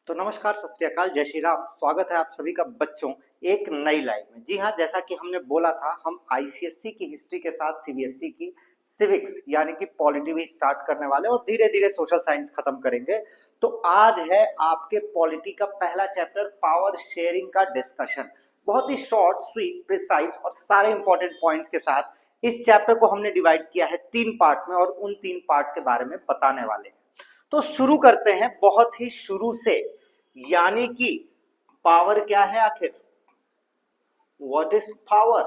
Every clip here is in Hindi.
तो नमस्कार, सत श्री अकाल, जय श्री राम। स्वागत है आप सभी का बच्चों एक नई लाइव में। जी हाँ, जैसा कि हमने बोला था, हम आईसीएसई की हिस्ट्री के साथ सीबीएसई की सिविक्स यानी कि पॉलिटी भी स्टार्ट करने वाले और धीरे धीरे सोशल साइंस खत्म करेंगे। तो आज है आपके पॉलिटी का पहला चैप्टर, पावर शेयरिंग का डिस्कशन। बहुत ही शॉर्ट, स्वीट, प्रिसाइज और सारे इंपॉर्टेंट पॉइंट्स के साथ इस चैप्टर को हमने डिवाइड किया है 3 पार्ट में और उन 3 पार्ट के बारे में बताने वाले हैं। तो शुरू करते हैं बहुत ही शुरू से, यानी कि पावर क्या है आखिर, what is power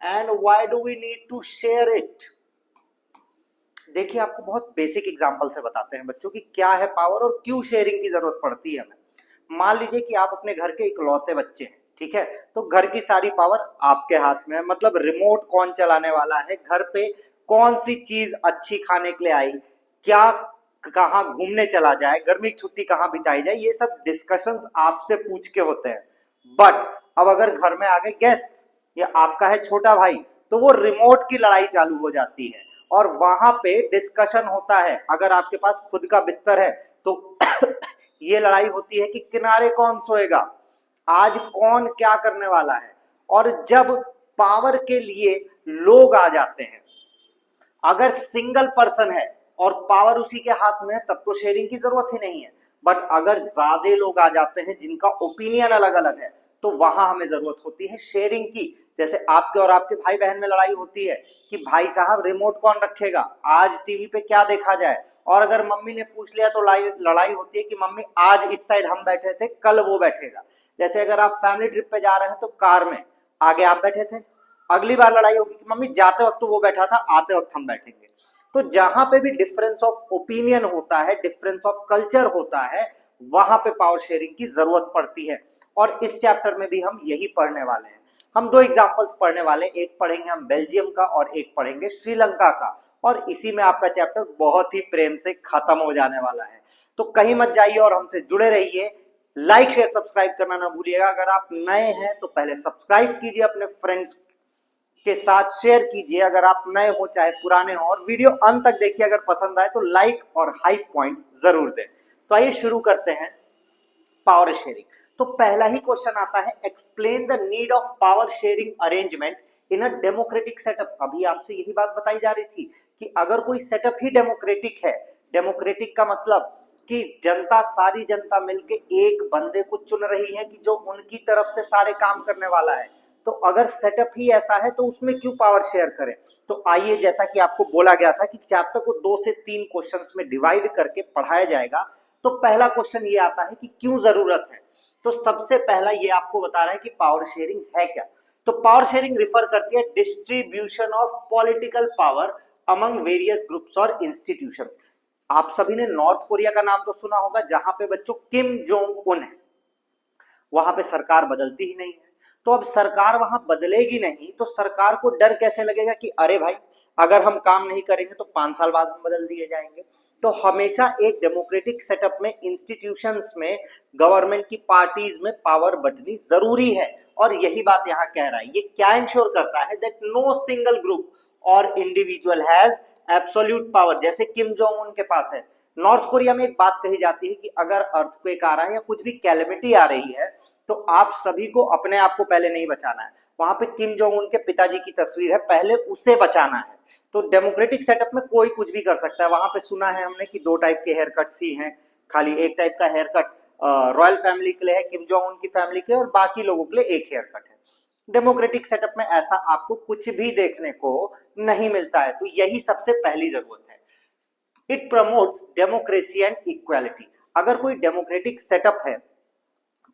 and why do we need to share it. देखिए, आपको बहुत बेसिक एग्जांपल से बताते हैं बच्चों कि क्या है पावर और क्यों शेयरिंग की जरूरत पड़ती है हमें। मान लीजिए कि आप अपने घर के इकलौते बच्चे हैं, ठीक है, तो घर की सारी पावर आपके हाथ में है। मतलब रिमोट कौन चलाने वाला है, घर पे कौन सी चीज अच्छी खाने के लिए आई, क्या कहाँ घूमने चला जाए, गर्मी की छुट्टी कहाँ बिताई जाए, ये सब डिस्कशंस आपसे पूछ के होते हैं। बट अब अगर घर में आ गए गेस्ट या आपका है छोटा भाई, तो वो रिमोट की लड़ाई चालू हो जाती है और वहां पे डिस्कशन होता है। अगर आपके पास खुद का बिस्तर है तो ये लड़ाई होती है कि किनारे कौन सोएगा, आज कौन क्या करने वाला है। और जब पावर के लिए लोग आ जाते हैं, अगर सिंगल पर्सन है और पावर उसी के हाथ में है, तब तो शेयरिंग की जरूरत ही नहीं है। बट अगर ज्यादा लोग आ जाते हैं जिनका ओपिनियन अलग अलग है, तो वहां हमें जरूरत होती है शेयरिंग की। जैसे आपके और आपके भाई बहन में लड़ाई होती है कि भाई साहब रिमोट कौन रखेगा, आज टीवी पे क्या देखा जाए। और अगर मम्मी ने पूछ लिया तो लड़ाई होती है कि मम्मी आज इस साइड हम बैठे थे, कल वो बैठेगा। जैसे अगर आप फैमिली ट्रिप पे जा रहे हैं तो कार में आगे आप बैठे थे, अगली बार लड़ाई होगी कि मम्मी जाते वक्त तो वो बैठा था, आते वक्त हम बैठेंगे। तो जहां पे भी डिफरेंस ऑफ ओपिनियन होता है, डिफरेंस ऑफ कल्चर होता है, वहां पे पावर शेयरिंग की जरूरत पड़ती है। और इस चैप्टर में भी हम यही पढ़ने वाले हैं। हम 2 एग्जांपल्स पढ़ने वाले हैं, एक पढ़ेंगे हम बेल्जियम का और एक पढ़ेंगे श्रीलंका का। और इसी में आपका चैप्टर बहुत ही प्रेम से खत्म हो जाने वाला है। तो कहीं मत जाइए और हमसे जुड़े रहिए। लाइक शेयर सब्सक्राइब करना ना भूलिएगा। अगर आप नए हैं तो पहले सब्सक्राइब कीजिए, अपने फ्रेंड्स के साथ शेयर कीजिए अगर आप नए हो चाहे पुराने हो, और वीडियो अंत तक देखिए। अगर पसंद आए तो लाइक और हाई पॉइंट्स जरूर दें। तो आइए शुरू करते हैं पावर शेयरिंग। तो पहला ही क्वेश्चन आता है, explain the need of power sharing arrangement in a democratic setup. अभी आपसे यही बात बताई जा रही थी कि अगर कोई सेटअप ही डेमोक्रेटिक है, डेमोक्रेटिक का मतलब कि जनता, सारी जनता मिलके एक बंदे को चुन रही है कि जो उनकी तरफ से सारे काम करने वाला है, तो अगर सेटअप ही ऐसा है तो उसमें क्यों पावर शेयर करें। तो आइए, जैसा कि आपको बोला गया था कि चैप्टर को 2 से 3 क्वेश्चंस में डिवाइड करके पढ़ाया जाएगा। तो पहला क्वेश्चन ये आता है कि क्यों जरूरत है। तो सबसे पहला ये आपको बता रहा है कि पावर शेयरिंग है क्या। तो पावर शेयरिंग रिफर करती है distribution of political power among various groups और इंस्टीट्यूशंस। आप सभी ने नॉर्थ कोरिया का नाम तो सुना होगा, जहां पे बच्चों किम जोंग उन है, वहां पे सरकार बदलती ही नहीं है। तो अब सरकार वहां बदलेगी नहीं तो सरकार को डर कैसे लगेगा कि अरे भाई, अगर हम काम नहीं करेंगे तो 5 साल बाद हम बदल दिए जाएंगे। तो हमेशा एक डेमोक्रेटिक सेटअप में, इंस्टीट्यूशंस में, गवर्नमेंट की पार्टीज में पावर बंटनी जरूरी है। और यही बात यहां कह रहा है। ये क्या इंश्योर करता है, दैट नो सिंगल ग्रुप और इंडिविजुअल हैज एब्सोल्यूट पावर, जैसे किम जोंग उन के पास है। नॉर्थ कोरिया में एक बात कही जाती है कि अगर अर्थक्वेक आ रहा है या कुछ भी कैलेमिटी आ रही है, तो आप सभी को अपने आप को पहले नहीं बचाना है। वहां पे किम जोंग उन के पिताजी की तस्वीर है, पहले उसे बचाना है। तो डेमोक्रेटिक सेटअप में कोई कुछ भी कर सकता है। वहां पे सुना है हमने कि 2 टाइप के हेयर कट्स ही हैं, खाली एक टाइप का हेयर कट रॉयल फैमिली के लिए है, किम जोंग उन की फैमिली के, और बाकी लोगों के लिए एक हेयर कट है। डेमोक्रेटिक सेटअप में ऐसा आपको कुछ भी देखने को नहीं मिलता है। तो यही सबसे पहली जरूरत है। It promotes democracy and equality. अगर कोई डेमोक्रेटिक सेटअप है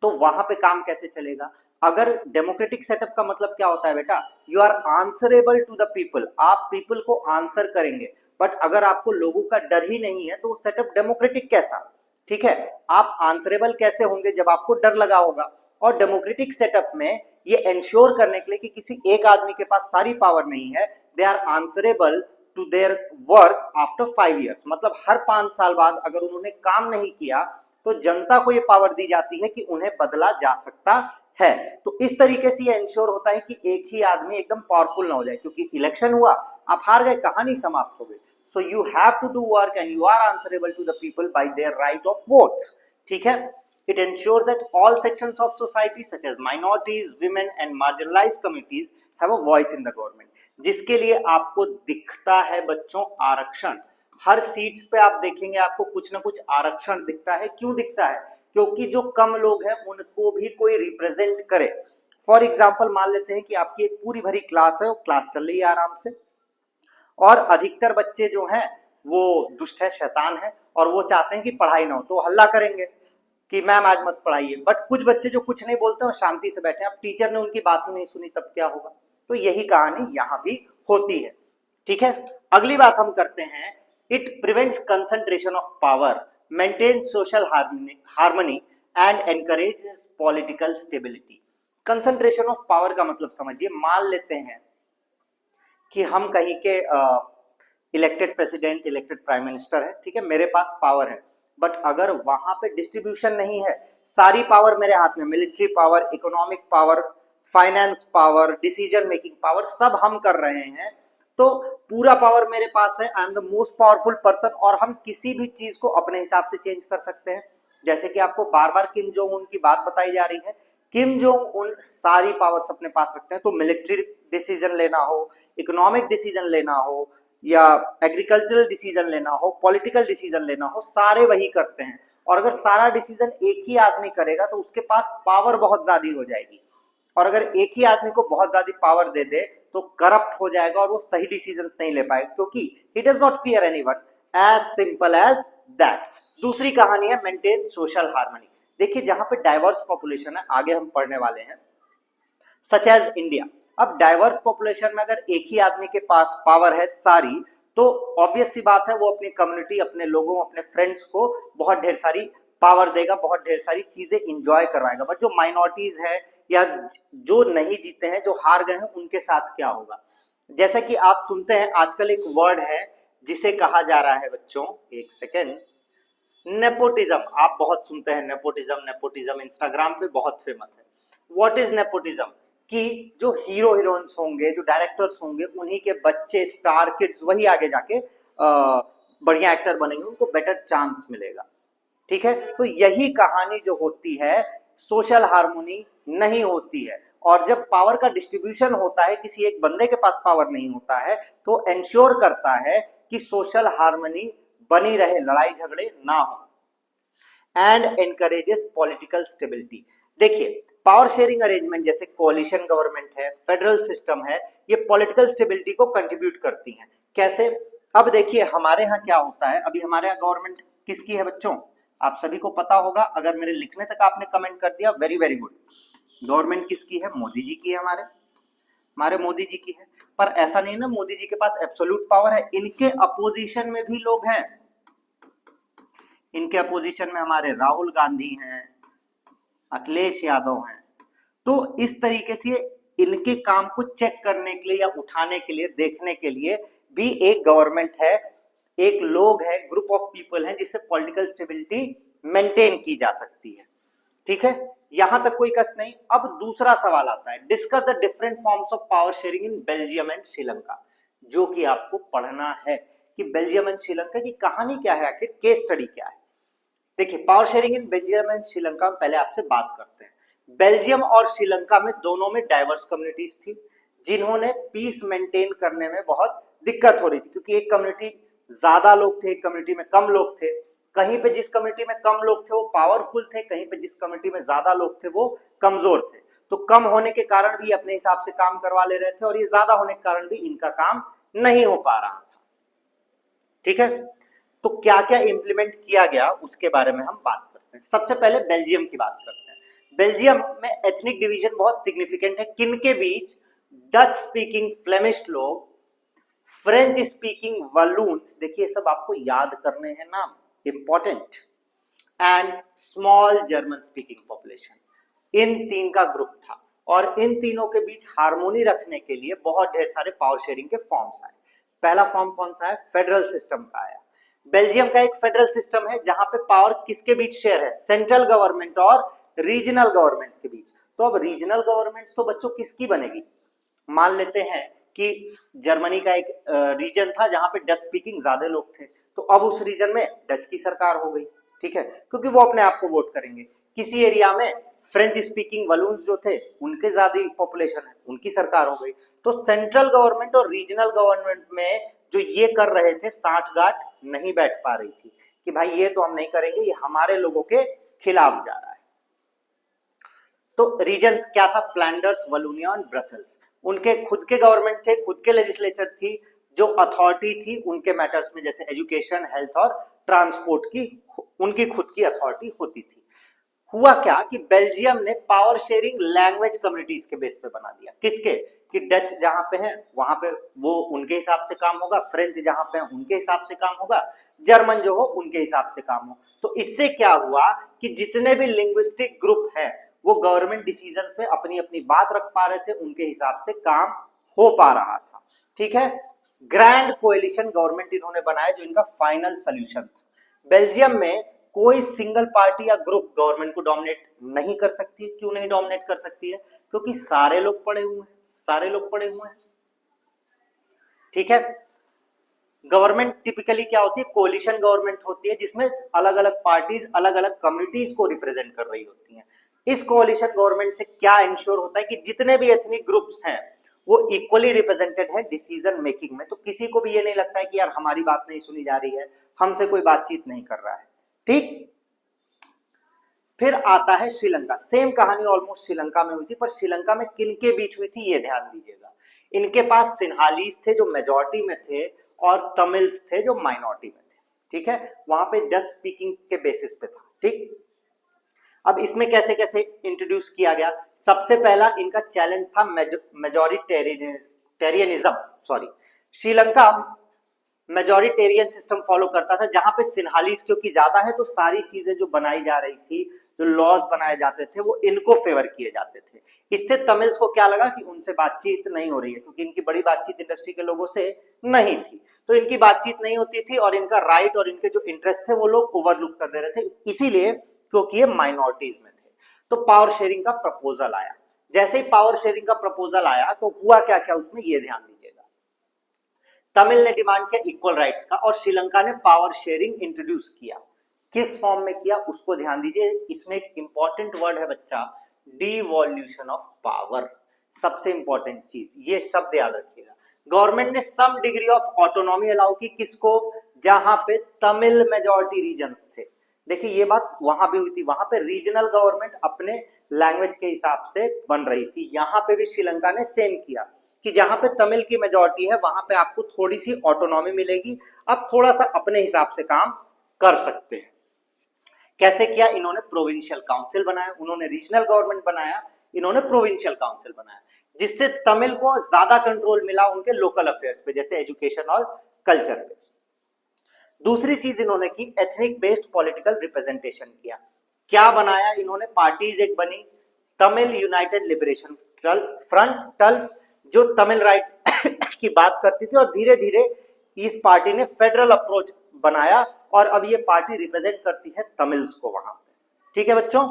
तो वहां पे काम कैसे चलेगा। अगर डेमोक्रेटिक सेटअप का मतलब क्या होता है बेटा, you are answerable to the people, आप पीपल को आंसर करेंगे। बट अगर आपको लोगों का डर ही नहीं है तो सेटअप डेमोक्रेटिक कैसा। ठीक है, आप आंसरेबल कैसे होंगे जब आपको डर लगा होगा। और डेमोक्रेटिक सेटअप में ये इंश्योर करने के लिए कि किसी एक आदमी के पास सारी पावर नहीं है, they are answerable to their work after 5 years. मतलब हर 5 साल बाद अगर उन्होंने काम नहीं किया तो जनता को ये पावर दी जाती है कि उन्हें बदला जा सकता है। तो इस तरीके से ये इंश्योर होता है कि एक ही आदमी एकदम पावरफुल ना हो जाए, क्योंकि इलेक्शन हुआ, आप हार गए, कहानी समाप्त हो गई। So you have to do work and you are answerable to the people by their right of vote. ठीक है, It ensures that all sections of society such as minorities, women and marginalized communities have a voice in the government. जिसके लिए आपको दिखता है बच्चों आरक्षण। हर सीट्स पे आप देखेंगे आपको कुछ ना कुछ आरक्षण दिखता है। क्यों दिखता है? क्योंकि जो कम लोग हैं उनको भी कोई रिप्रेजेंट करे। फॉर एग्जाम्पल मान लेते हैं कि आपकी एक पूरी भरी क्लास है, क्लास चल रही है आराम से, और अधिकतर बच्चे जो हैं वो दुष्ट है, शैतान है, और वो चाहते हैं कि पढ़ाई ना हो, तो हल्ला करेंगे कि मैम आज मत पढ़ाइए। बट कुछ बच्चे जो कुछ नहीं बोलते और शांति से बैठे, अब टीचर ने उनकी बात ही नहीं सुनी तब क्या होगा? तो यही कहानी यहां भी होती है। ठीक है, अगली बात हम करते हैं, it prevents concentration of power, maintains social harmony and encourages political stability. Concentration of power का मतलब समझिए, मान लेते हैं कि हम कहीं के elected president, elected prime minister है, ठीक है, मेरे पास पावर है, बट अगर वहां पे डिस्ट्रीब्यूशन नहीं है, सारी पावर मेरे हाथ में, military power, economic power, finance power, decision making power, सब हम कर रहे हैं, तो पूरा पावर मेरे पास है, I am the most powerful person, और हम किसी भी चीज को अपने हिसाब से चेंज कर सकते हैं। जैसे कि आपको बार बार किम जोंग उन की बात बताई जा रही है, किम जोंग उन सारी पावर्स अपने पास रखते हैं, तो मिलिट्री डिसीजन लेना हो, इकोनॉमिक डिसीजन लेना हो, या एग्रीकल्चरल डिसीजन लेना हो, पॉलिटिकल डिसीजन लेना हो, सारे वही करते हैं। और अगर सारा डिसीजन एक ही आदमी करेगा तो उसके पास पावर बहुत ज्यादा हो जाएगी, और अगर एक ही आदमी को बहुत ज्यादा पावर दे दे तो करप्ट हो जाएगा और वो सही डिसीजंस नहीं ले पाएगा, क्योंकि he does not fear anyone, as simple as that. दूसरी कहानी है मेंटेन सोशल हार्मनी। देखिए जहां पे डाइवर्स पॉपुलेशन है, आगे हम पढ़ने वाले हैं, सच एज इंडिया। अब डाइवर्स पॉपुलेशन में अगर एक ही आदमी के पास पावर है सारी, तो ऑब्वियस सी बात है वो अपनी कम्युनिटी, अपने लोगों, अपने फ्रेंड्स को बहुत ढेर सारी पावर देगा, बहुत ढेर सारी चीजें इंजॉय करवाएगा। बट जो माइनॉरिटीज है या जो नहीं जीते हैं, जो हार गए हैं, उनके साथ क्या होगा? जैसा कि आप सुनते हैं आजकल एक वर्ड है जिसे कहा जा रहा है बच्चों, एक सेकेंड, नेपोटिज्म। आप बहुत सुनते हैं नेपोटिज्म, नेपोटिज्म इंस्टाग्राम पे बहुत फेमस है। What is nepotism? कि जो हीरो हीरोइंस होंगे, जो डायरेक्टर्स होंगे, उन्हीं के बच्चे, स्टार किड्स, वही आगे जाके बढ़िया एक्टर बनेंगे, उनको बेटर चांस मिलेगा। ठीक है, तो यही कहानी जो होती है, सोशल हार्मोनी नहीं होती है। और जब पावर का डिस्ट्रीब्यूशन होता है, किसी एक बंदे के पास पावर नहीं होता है, तो एंश्योर करता है कि सोशल हार्मनी बनी रहे, लड़ाई झगड़े ना हो, एंड एनकरेजेस पॉलिटिकल स्टेबिलिटी। देखिए पावर शेयरिंग अरेंजमेंट जैसे कोalition गवर्नमेंट है, फेडरल सिस्टम है, ये पॉलिटिकल स्टेबिलिटी को कंट्रीब्यूट करती हैं। कैसे? अब देखिए हमारे यहाँ क्या होता है, अभी हमारे यहाँ गवर्नमेंट किसकी है बच्चों? आप सभी को पता होगा, अगर मेरे लिखने तक आपने कमेंट कर दिया, वेरी वेरी गुड। गवर्नमेंट किसकी है? मोदी जी की है, हमारे मोदी जी की है। पर ऐसा नहीं ना मोदी जी के पास एब्सोल्यूट पावर है, इनके अपोजिशन में भी लोग हैं। इनके अपोजिशन में हमारे राहुल गांधी हैं, अखिलेश यादव हैं। तो इस तरीके से इनके काम को चेक करने के लिए या उठाने के लिए, देखने के लिए भी एक गवर्नमेंट है, एक लोग है, ग्रुप ऑफ पीपल है, जिससे पॉलिटिकल स्टेबिलिटी मेंटेन की जा सकती है। ठीक है, यहां तक कोई कष्ट नहीं। अब दूसरा सवाल आता है, discuss the different forms of power sharing in Belgium and Sri Lanka, जो कि आपको पढ़ना है कि बेल्जियम एंड श्रीलंका की कहानी क्या है, आखिर केस स्टडी क्या है। देखिए power sharing in Belgium and Sri Lanka में पहले आपसे बात करते हैं। बेल्जियम और श्रीलंका में दोनों में डाइवर्स कम्युनिटीज थी, जिन्होंने पीस मेंटेन करने में बहुत दिक्कत हो रही थी, क्योंकि एक कम्युनिटी ज्यादा लोग थे, एक कम्युनिटी में कम लोग थे। कहीं पे जिस कम्युनिटी में कम लोग थे वो पावरफुल थे, कहीं पे जिस कम्युनिटी में ज्यादा लोग थे वो कमजोर थे। तो कम होने के कारण भी अपने हिसाब से काम करवा ले रहे थे, और ये ज्यादा होने के कारण भी इनका काम नहीं हो पा रहा था। ठीक है, तो क्या क्या इंप्लीमेंट किया गया उसके बारे में हम बात करते हैं। सबसे पहले बेल्जियम की बात करते हैं। बेल्जियम में एथनिक डिवीजन बहुत सिग्निफिकेंट है। किनके बीच? डच स्पीकिंग फ्लेमिश लोग, फ्रेंच स्पीकिंग वलून्स, देखिए सब आपको याद करने हैं नाम, important, and small German speaking population. इन तीन का ग्रुप था, और इन तीनों के बीच हार्मोनी रखने के लिए बहुत ढेर सारे पावर शेयरिंग के फॉर्म्स आए। पहला फॉर्म कौन सा है? फेडरल सिस्टम का आया। बेल्जियम का एक फेडरल सिस्टम है जहां पे पावर किसके बीच शेयर है? सेंट्रल गवर्नमेंट और रीजनल गवर्नमेंट्स के बीच। तो अब रीजनल गवर्नमेंट्स तो बच्चों किसकी बनेगी? मान लेते हैं कि जर्मनी का एक रीजन था जहां पे डच स्पीकिंग ज्यादा लोग थे, तो अब उस रीजन में डच की सरकार हो गई। ठीक है, क्योंकि वो अपने आप को वोट करेंगे। किसी एरिया में फ्रेंच स्पीकिंग वलून्स जो थे उनके ज्यादा पॉपुलेशन है, उनकी सरकार हो गई। तो सेंट्रल गवर्नमेंट और रीजनल गवर्नमेंट में जो ये कर रहे थे साठगांठ नहीं बैठ पा रही थी कि भाई ये तो हम नहीं करेंगे, ये हमारे लोगों के खिलाफ जा रहा है। तो रीजन्स क्या था, फ्लैंडर्स, वलोनिया और ब्रसेल्स। उनके खुद के गवर्नमेंट थे, खुद के लेजिस्लेचर थी, जो अथॉरिटी थी उनके मैटर्स में जैसे एजुकेशन, हेल्थ और ट्रांसपोर्ट की उनकी खुद की अथॉरिटी होती थी। हुआ क्या कि बेल्जियम ने पावर शेयरिंग लैंग्वेज कम्युनिटीज के बेस पे बना दिया। किसके, कि डच जहां पे है वहां पे वो उनके हिसाब से काम होगा, फ्रेंच जहां पे है उनके हिसाब से काम होगा, जर्मन जो हो उनके हिसाब से काम हो। तो इससे क्या हुआ कि जितने भी लिंग्विस्टिक ग्रुप हैं वो गवर्नमेंट डिसीजन पे अपनी अपनी बात रख पा रहे थे, उनके हिसाब से काम हो पा रहा था। ठीक है, ग्रैंड कोएलिशन गवर्नमेंट इन्होंने बनाया जो इनका फाइनल सोल्यूशन था। बेल्जियम में कोई सिंगल पार्टी या ग्रुप गवर्नमेंट को डोमिनेट नहीं कर सकती। क्यों नहीं डोमिनेट कर सकती है, क्योंकि सारे लोग पड़े हुए हैं, सारे लोग पड़े हुए हैं। ठीक है, गवर्नमेंट टिपिकली क्या होती है, कोलिशन गवर्नमेंट होती है जिसमें अलग अलग पार्टीज अलग अलग कम्युनिटीज को रिप्रेजेंट कर रही होती हैं। इस कोलिशन गवर्नमेंट से क्या इंश्योर होता है कि जितने भी एथनिक ग्रुप्स हैं वो इक्वली रिप्रेजेंटेड है डिसीजन मेकिंग में। तो किसी को भी ये नहीं लगता है कि यार हमारी बात नहीं सुनी जा रही है, हमसे कोई बातचीत नहीं कर रहा है। ठीक, फिर आता है श्रीलंका। सेम कहानी ऑलमोस्ट श्रीलंका में हुई थी, पर श्रीलंका में किनके बीच हुई थी ये ध्यान दीजिएगा। इनके पास सिन्हालीज थे जो मेजॉरिटी में थे और तमिल्स थे जो माइनॉरिटी में थे। ठीक है, वहां पे डच स्पीकिंग के बेसिस पे था। ठीक, अब इसमें कैसे कैसे इंट्रोड्यूस किया गया। सबसे पहला इनका चैलेंज था majoritarianism. Sorry, Sri Lanka majoritarian system follow करता था जहां पे सिन्हालीज क्योंकि ज्यादा है तो सारी चीजें जो बनाई जा रही थी, जो लॉज बनाए जाते थे वो इनको फेवर किए जाते थे। इससे तमिल्स को क्या लगा कि उनसे बातचीत नहीं हो रही है, क्योंकि इनकी बड़ी बातचीत इंडस्ट्री के लोगों से नहीं थी, तो इनकी बातचीत नहीं होती थी और इनका राइट और इनके जो इंटरेस्ट थे वो लोग ओवरलुक कर दे रहे थे, इसीलिए क्योंकि ये माइनॉरिटीज में थे। तो पावर शेयरिंग का प्रपोजल आया। जैसे ही पावर शेयरिंग का प्रपोजल आया तो हुआ क्या क्या उसमें, ये ध्यान दीजिएगा। तमिल ने डिमांड किया इक्वल राइट्स का और श्रीलंका ने पावर शेयरिंग इंट्रोड्यूस किया। किस फॉर्म में किया उसको ध्यान दीजिए। इसमें एक इंपॉर्टेंट वर्ड है बच्चा, डिवॉल्यूशन ऑफ पावर। सबसे इंपॉर्टेंट चीज, ये शब्द याद रखिएगा। गवर्नमेंट ने some degree of autonomy allow की, किसको, जहां पे तमिल मेजॉरिटी रीजन्स थे। देखिए ये बात वहां भी हुई थी, वहां पे रीजनल गवर्नमेंट अपने लैंग्वेज के हिसाब से बन रही थी। यहां पे भी श्रीलंका ने सेम किया कि जहां पे तमिल की मेजॉरिटी है वहां पे आपको थोड़ी सी ऑटोनॉमी मिलेगी, अब थोड़ा सा अपने हिसाब से काम कर सकते हैं। कैसे किया, इन्होंने प्रोविंशियल काउंसिल बनाया, उन्होंने रीजनल गवर्नमेंट बनाया, इन्होंने प्रोविंशियल काउंसिल बनाया, जिससे तमिल को ज्यादा कंट्रोल मिला उनके लोकल अफेयर्स पे जैसे एजुकेशन और कल्चर पे। दूसरी चीज इन्होंने की, एथनिक बेस्ड पॉलिटिकल रिप्रेजेंटेशन किया। क्या बनाया इन्होंने, पार्टीज एक बनी, तमिल यूनाइटेड लिबरेशन फ्रंट टल्फ, जो तमिल राइट्स की बात करती थी, और धीरे धीरे इस पार्टी ने फेडरल अप्रोच बनाया और अब ये पार्टी रिप्रेजेंट करती है तमिल्स को वहां पे। ठीक है बच्चों,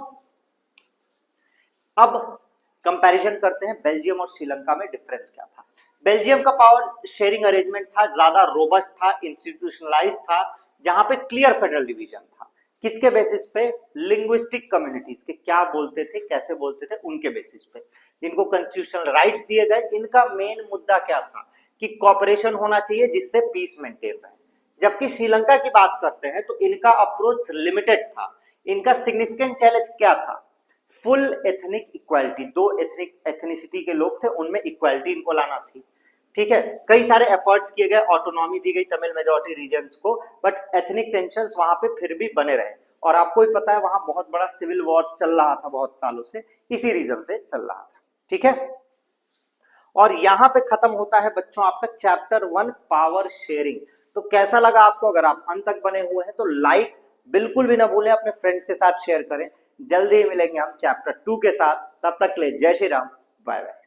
अब कंपैरिजन करते हैं बेल्जियम और श्रीलंका में डिफरेंस क्या था। बेल्जियम का पावर शेयरिंग अरेंजमेंट था, ज्यादा रोबस्ट था, इंस्टीट्यूशनलाइज था, जहां पे क्लियर फेडरल डिवीजन था। किसके बेसिस पे, लिंग्विस्टिक कम्युनिटीज के क्या बोलते थे, कैसे बोलते थे, उनके बेसिस पे, जिनको कॉन्स्टिट्यूशनल राइट्स दिए गए। इनका मेन मुद्दा क्या था कि कॉपरेशन होना चाहिए जिससे पीस मेंटेन रहे। जबकि श्रीलंका की बात करते हैं तो इनका अप्रोच लिमिटेड था। इनका सिग्निफिकेंट चैलेंज क्या था, फुल एथनिक इक्वालिटी। दो एथनिसिटी के लोग थे, उनमें इक्वालिटी इनको लाना थी। ठीक है, कई सारे एफर्ट्स किए गए, ऑटोनॉमी दी गई तमिल मेजॉरिटी रीजन्स को, बट एथनिक टेंशंस वहां पे फिर भी बने रहे। और आपको ही पता है वहां बहुत बड़ा सिविल वॉर चल रहा था बहुत सालों से, इसी रीजन से चल रहा था। ठीक है, और यहां पे खत्म होता है बच्चों आपका चैप्टर 1 पावर शेयरिंग। तो कैसा लगा आपको, अगर आप अंत तक बने हुए हैं तो लाइक बिल्कुल भी ना भूलें, अपने फ्रेंड्स के साथ शेयर करें। जल्दी ही मिलेंगे हम चैप्टर 2 के साथ, तब तक ले जय श्री राम, बाय बाय।